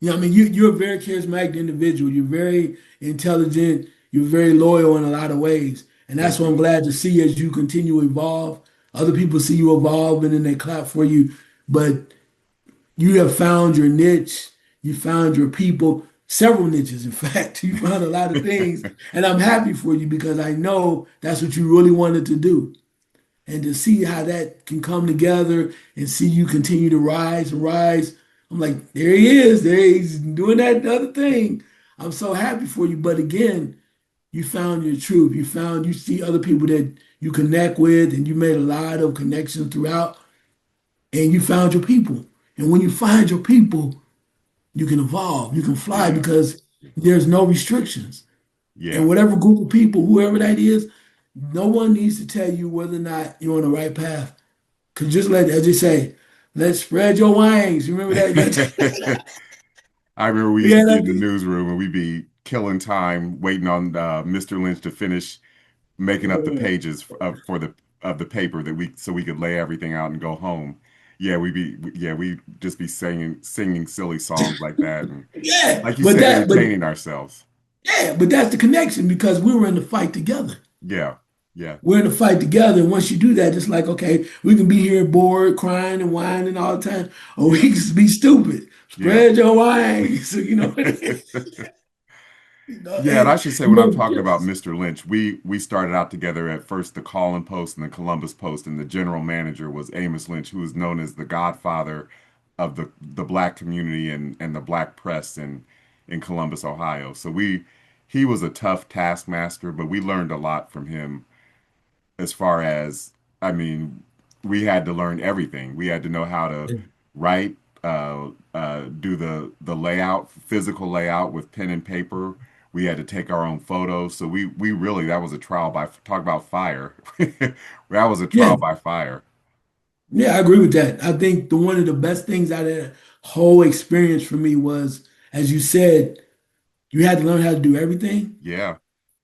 I mean you're a very charismatic individual. You're very intelligent, you're very loyal in a lot of ways. And that's Thank what you. I'm glad to see as you continue to evolve. Other people see you evolve and then they clap for you. But you have found your niche. You found your people, several niches, in fact. You found a lot of things. And I'm happy for you because I know that's what you really wanted to do. And to see how that can come together and see you continue to rise and rise. I'm like, there he is. There he's doing that other thing. I'm so happy for you. But again, you found your truth. You see other people that you connect with, and you made a lot of connections throughout, and you found your people. And when you find your people, you can evolve, you can fly Yeah. because there's no restrictions. And Yeah. whatever group of people, whoever that is, no one needs to tell you whether or not you're on the right path. Because just let, as they say, let's spread your wings. You remember that? I remember we used to Yeah, be in that, the newsroom and we'd be killing time waiting on Mr. Lynch to finish making up the pages of the paper that we could lay everything out and go home. We just be singing silly songs like that and yeah, like you said, but entertaining ourselves. yeah, but that's the connection because we were in the fight together. Yeah, yeah, We're in a fight together. And once you do that, it's like, okay, we can be here bored, crying and whining all the time, or we yeah, can just be stupid. yeah. Spread your wings. You know what it is? Yeah, and I should say when I'm talking about Yes. Mr. Lynch, we started out together at first the Call Post and the Columbus Post, and the general manager was Amos Lynch, who is known as the godfather of the black community and the black press in Columbus, Ohio. So he was a tough taskmaster, but we learned a lot from him as far as, I mean, we had to learn everything. We had to know how to write, do the layout, physical layout with pen and paper. We had to take our own photos. So we really, that was a trial by, talk about fire. That was a Yeah, trial by fire. yeah, I agree with that. I think the one of the best things out of that whole experience for me was, as you said, you had to learn how to do everything. Yeah,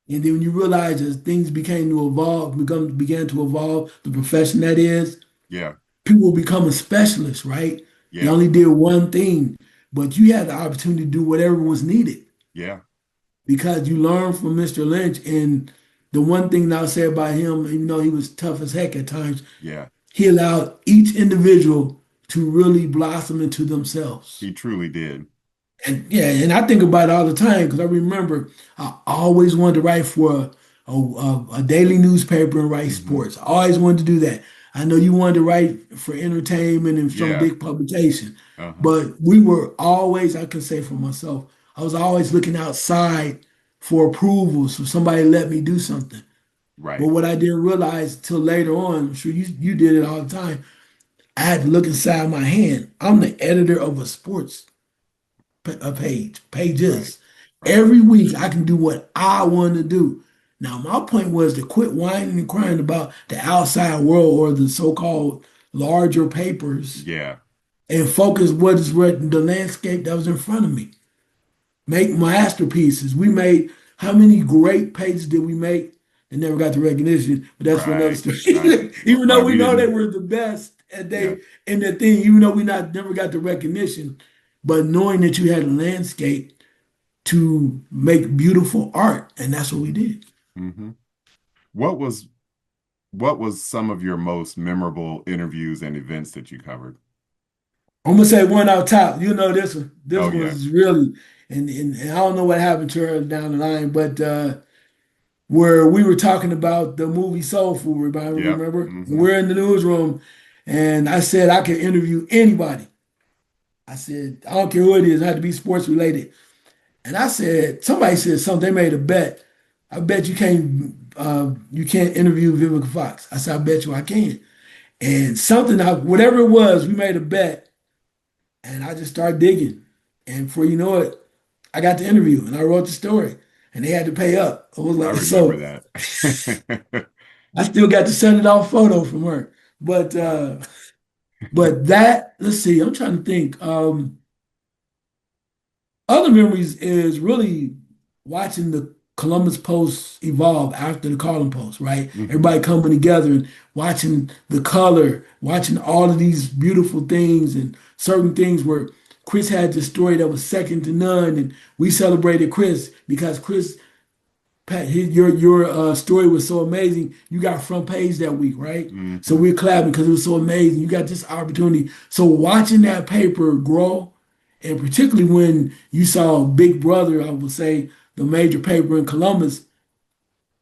And then when you realize as things began to evolve, the profession that is, yeah, people become a specialist, right? They yeah, only did one thing, but you had the opportunity to do whatever was needed yeah, because you learned from Mr. Lynch. And the one thing that I'll say about him, even though he was tough as heck at times, yeah. he allowed each individual to really blossom into themselves. He truly did. And yeah, and I think about it all the time because I remember I always wanted to write for a daily newspaper and write Hmm. sports. I always wanted to do that. I know you wanted to write for entertainment and some Yeah. big publication, Uh-huh. but we were always, I can say for myself, I was always looking outside for approvals for somebody to let me do something. But Right. what I didn't realize till later on, I'm sure you did it all the time. I had to look inside my hand. I'm the editor of a sports Right. pages. Right. Every week I can do what I want to do. Now, my point was to quit whining and crying about the outside world or the so-called larger papers Yeah. and focus what is what the landscape that was in front of me. Make masterpieces. We made how many great pages did we make that never got the recognition? But that's for another Right. story. Right. Even though Right. we We know they didn't. were the best and Yeah. they in their thing, even though we not never got the recognition, but knowing that you had a landscape to make beautiful art, and that's what we did. Hmm. What was what was some of your most memorable interviews and events that you covered? I'm gonna say one out top. You know this one. This Oh one yeah. was really, and I don't know what happened to her down the line, but where we were talking about the movie Soul Food, everybody Yep. remember? And Hmm. we're in the newsroom, and I said I could interview anybody. I said I don't care who it is, it had to be sports related. And I said somebody said something. They made a bet. I bet you can't interview Vivica Fox. I said I bet you I can. And something, whatever it was, we made a bet, and I just started digging. And before you know it, I got the interview, and I wrote the story, and they had to pay up. I was I like, remember so that. I still got to send it off photo from her. But Wow. uh, but that, let's see, I'm trying to think. Other memories is really watching the Columbus Post evolve after the Carlin Post, right? Hmm. Everybody coming together and watching the color, watching all of these beautiful things and certain things where Chris had the story that was second to none, and we celebrated Chris because Chris Pat, your story was so amazing. You got front page that week, right? So Hmm. we're clapping because it was so amazing. You got this opportunity. So watching that paper grow, and particularly when you saw Big Brother, I would say the major paper in Columbus,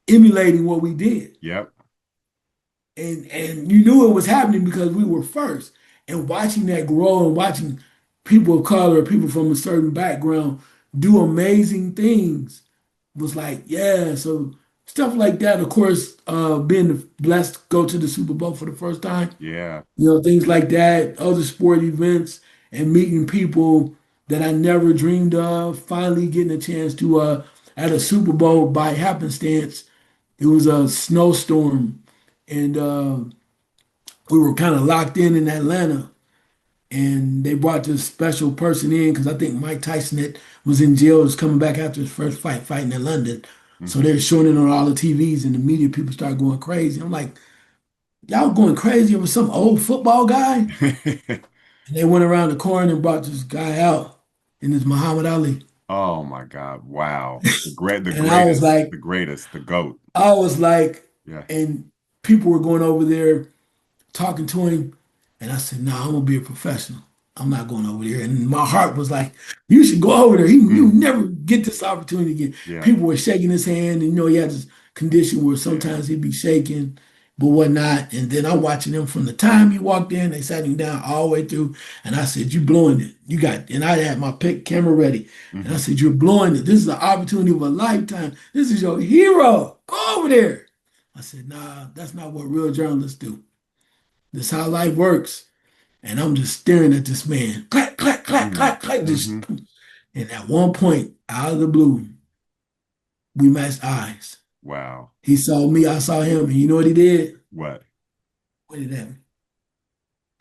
emulating what we did, Yep. and you knew it was happening because we were first. And watching that grow and watching people of color, people from a certain background do amazing things was like, yeah, so stuff like that. Of course, being blessed to go to the Super Bowl for the first time, Yeah. things like that, other sport events, and meeting people that I never dreamed of. Finally, getting a chance to at a Super Bowl by happenstance. It was a snowstorm, and we were kind of locked in Atlanta, and they brought this special person in because I think Mike Tyson was in jail, was coming back after his first fight, fighting in London. So Hmm. they're showing it on all the TVs, and the media people start going crazy. I'm like, y'all going crazy over some old football guy? And they went around the corner and brought this guy out, and it's Muhammad Ali. Oh my God. Wow. And I was The like, greatest, the GOAT. I was like, Yeah. and people were going over there talking to him. And I said, no, I'm gonna be a professional. I'm not going over there. And my heart was like, you should go over there. You Hmm. never get this opportunity again. Yeah. People were shaking his hand, and he had this condition where Yeah. sometimes he'd be shaking, but whatnot. And then I'm watching him from the time he walked in, they sat him down all the way through. And I said, you blowing it. You got, and I had my pick camera ready. And I Hmm. said, you're blowing it. This is the opportunity of a lifetime. This is your hero. Go over there. I said, nah, that's not what real journalists do. This is how life works. And I'm just staring at this man. Clack, clack, clack, Hmm. clack, clack. Hmm. Just and at one point, out of the blue, we matched eyes. Wow. He saw me, I saw him, and you know what he did? What? Pointed at me.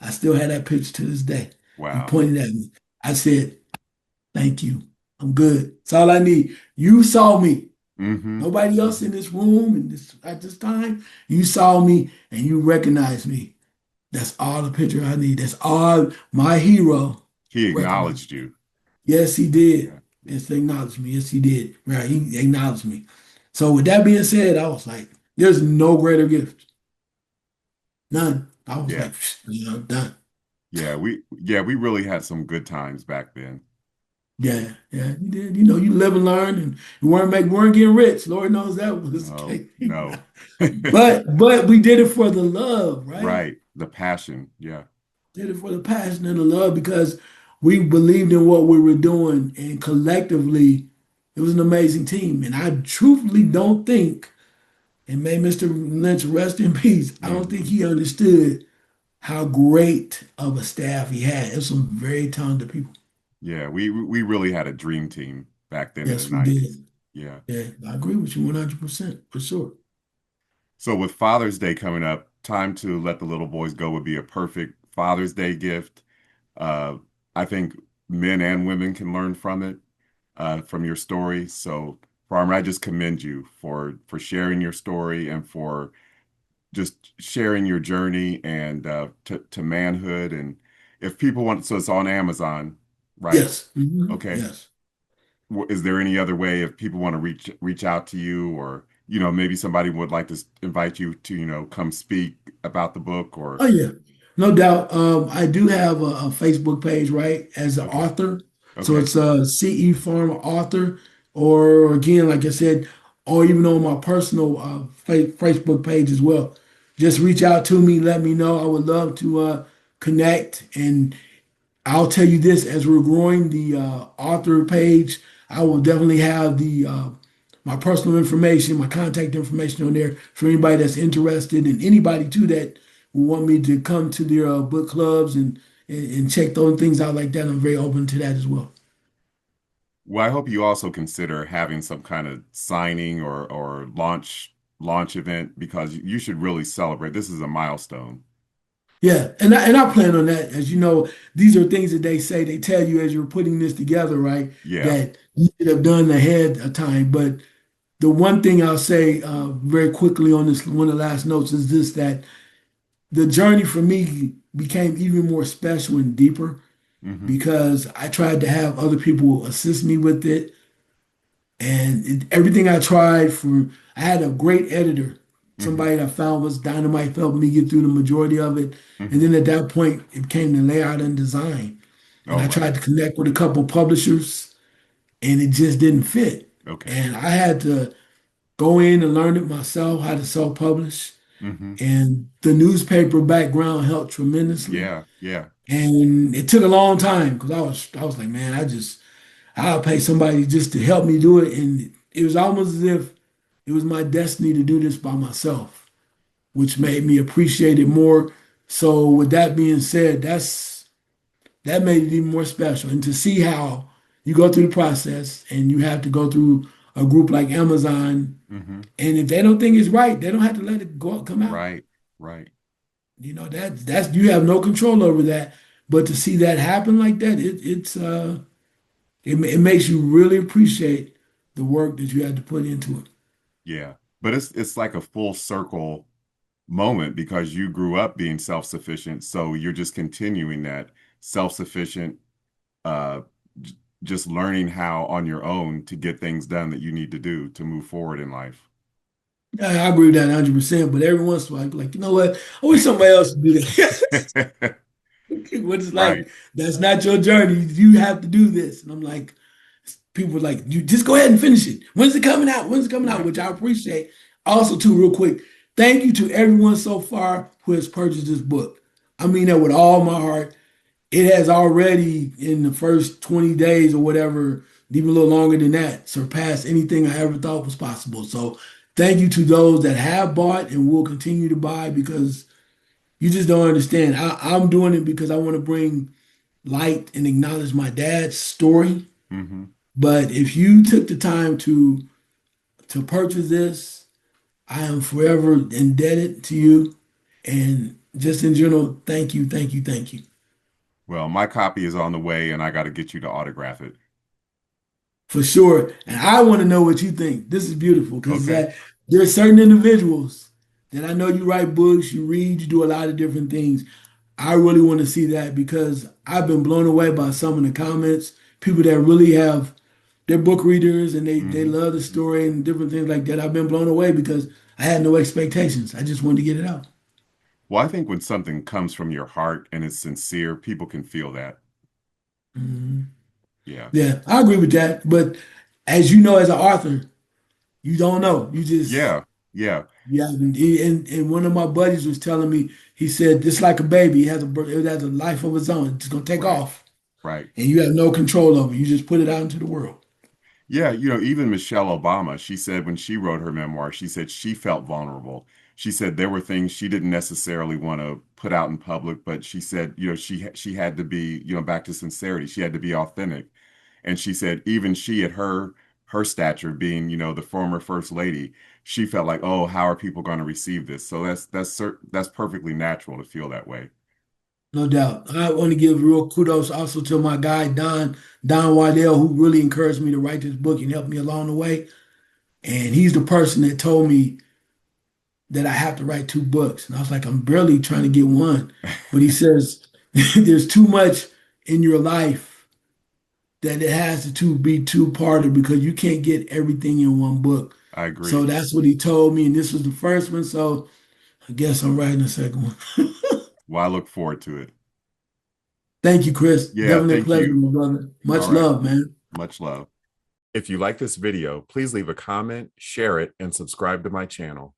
I still have that picture to this day. He Wow. pointed at me. I said, thank you. I'm good. That's all I need. You saw me. Hmm. Nobody else in this room and this at this time. You saw me and you recognized me. That's all the picture I need. That's all my hero He recognized. acknowledged you. Yes, he did. Yeah. Yeah. Yes, he acknowledged me. Yes, he did. Right. He acknowledged me. So with that being said, I was like, there's no greater gift. None. I was Yeah. like, done. Yeah, we really had some good times back then. Yeah, yeah, you did. You live and learn, and you weren't getting rich. Lord knows that was the No, case. no. But we did it for the love, right? Right. The passion. Yeah. Did it for the passion and the love because we believed in what we were doing, and collectively, it was an amazing team. And I truthfully don't think, and may Mr. Lynch rest in peace, I don't think Hmm. he understood how great of a staff he had. It was some very talented people. Yeah, we really had a dream team back then in the Yes, we 90s. did. Yeah. Yeah, I agree with you 100% for sure. So with Father's Day coming up, time to let the little boys go would be a perfect Father's Day gift. Uh, I think men and women can learn from your story. So, Farmer, I just commend you for sharing your story and for just sharing your journey and to manhood. And if people want, so it's on Amazon, right? Yes. Okay. Yes. Is there any other way if people want to reach out to you, or maybe somebody would like to invite you to come speak about the book, or Oh yeah, no doubt. I do have a Facebook page, right, as an okay, author. So okay, it's a CE Farmer author, or again, like I said, or even on my personal Facebook page as well. Just reach out to me, let me know. I would love to connect, and I'll tell you this: as we're growing the author page, I will definitely have the my personal information, my contact information on there for anybody that's interested, and anybody too that will want me to come to their book clubs and check those things out like that. I'm very open to that as well. well, I hope you also consider having some kind of signing or launch event because you should really celebrate. This is a milestone. Yeah, and I plan on that. As you know, these are things that they say, they tell you as you're putting this together, right? Yeah. That you should have done ahead of time. But the one thing I'll say very quickly on this, one of the last notes is this: that the journey for me became even more special and deeper Hmm. because I tried to have other people assist me with it. And everything I tried for, I had a great editor, Hmm. somebody that I found was dynamite, helped me get through the majority of it. And Hmm. then at that point, it came to layout and design. And Oh, I right. tried to connect with a couple publishers, and it just didn't fit. Okay. And I had to go in and learn it myself, how to self-publish. Hmm. And the newspaper background helped tremendously. Yeah. Yeah. And it took a long time because I was like, man, I'll pay somebody just to help me do it. And it was almost as if it was my destiny to do this by myself, which made me appreciate it more. So with that being said, that made it even more special. And to see how you go through the process and you have to go through a group like Amazon, Hmm. and if they don't think it's right, they don't have to let it come out. Right. Right. That's you have no control over that. But to see that happen like that, it makes you really appreciate the work that you had to put into it. Yeah. But it's like a full circle moment because you grew up being self-sufficient, so you're just continuing that self-sufficient, uh, just learning how on your own to get things done that you need to do to move forward in life. I agree with that 100%. But every once in a while, I'd be like, you know what? I wish somebody else would do that. What it's Right. like, that's not your journey. You have to do this. And I'm like, people are like, you just go ahead and finish it. When's it coming out? When's it coming out? Yeah. Which I appreciate. Also, too, real quick, thank you to everyone so far who has purchased this book. I mean that with all my heart. It has already, in the first 20 days or whatever, even a little longer than that, surpassed anything I ever thought was possible. So thank you to those that have bought and will continue to buy because you just don't understand. I'm doing it because I want to bring light and acknowledge my dad's story. Hmm. But if you took the time to purchase this, I am forever indebted to you. And just in general, thank you, thank you, thank you. Well, my copy is on the way, and I got to get you to autograph it. For sure. And I want to know what you think. This is beautiful because Okay. that there are certain individuals that I know you write books, you read, you do a lot of different things. I really want to see that because I've been blown away by some of the comments. People that really have they're book readers and they Hmm. love the story and different things like that. I've been blown away because I had no expectations. I just wanted to get it out. Well, I think when something comes from your heart and it's sincere, people can feel that. Mhm. Yeah. Yeah, I agree with that. But as you know, as an author, you don't know. You just Yeah. Yeah. Yeah, and one of my buddies was telling me, he said, it's like a baby. It has a life of its own. It's gonna take Right. off. Right. and you have no control over it. You just put it out into the world. Yeah, even Michelle Obama, she said when she wrote her memoir, she said she felt vulnerable. She said there were things she didn't necessarily want to put out in public, but she said, she had to be, back to sincerity. She had to be authentic. And she said even she at her stature being, the former first lady, she felt like, oh, how are people going to receive this? So that's perfectly natural to feel that way. No doubt. I want to give real kudos also to my guy Don Waddell, who really encouraged me to write this book and helped me along the way. And he's the person that told me that I have to write two books. And I was like, I'm barely trying to get one. But he says there's too much in your life that it has to be two-parter because you can't get everything in one book. I So agree. that's what he told me. And this was the first one. So I guess I'm writing the second one. Well, I look forward to it. Thank you, Chris. Yeah, Definitely a thank pleasure, you. my brother. All Much right. love, man. Much love. If you like this video, please leave a comment, share it, and subscribe to my channel.